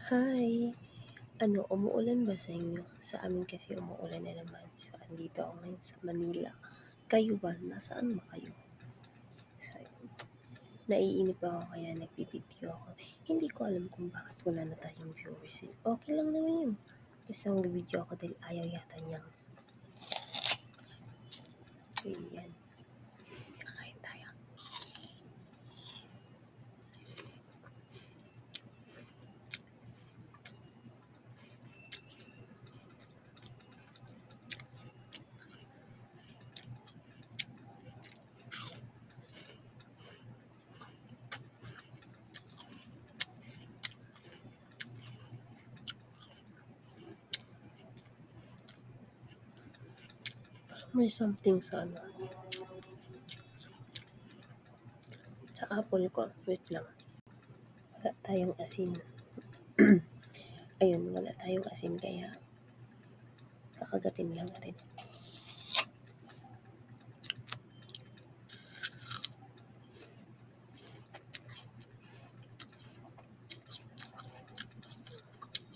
Hi! Umuulan ba sa inyo? Sa amin kasi umuulan na naman. So, andito ako ngayon sa Manila. Kayo ba? Nasaan ba kayo? So, naiinip ako kaya nagpipideo ako. Hindi ko alam kung bakit wala na tayong viewers. Okay lang naman yun. Basta mag-video ako dahil ayaw yata niyang. Ayan. Kakain tayo. May something sa sa apple ko. Wait lang. Wala tayong asin. Ayun, wala tayong asin kaya kakagatin lang natin.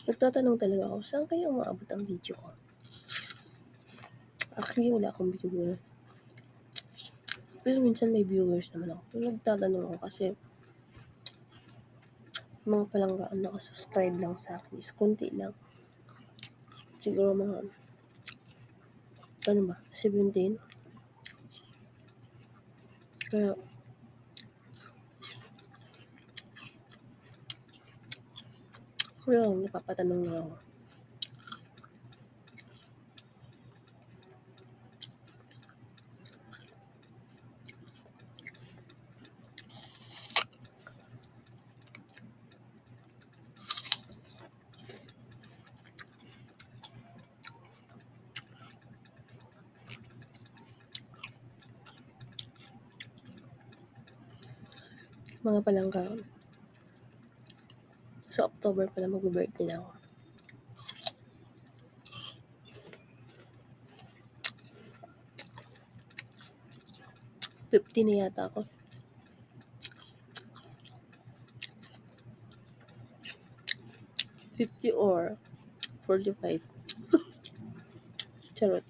Nagtatanong talaga ako, saan kaya umaabot ang video ko? Actually, wala akong viewer. Pero minsan may viewers naman ako. Pero nagtatanong ako kasi mga palanggaan nakasubscribe lang sa akin is konti lang. Siguro mga, 17? Kaya, napapatanong na ako. Mga palanggaan. Sa October pala mag-birthday na ako. '50 na yata ako. 50 or 45. Charot.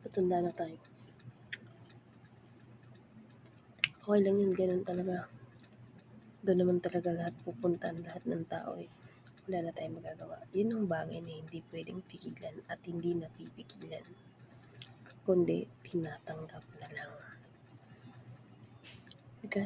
Patanda na tayo. Okay lang yun, ganun talaga. Doon naman talaga lahat pupuntahan, lahat ng tao eh. Wala na tayong magagawa. Yun ang bagay na hindi pwedeng pigilan at hindi napipigilan, kundi tinatanggap na lang.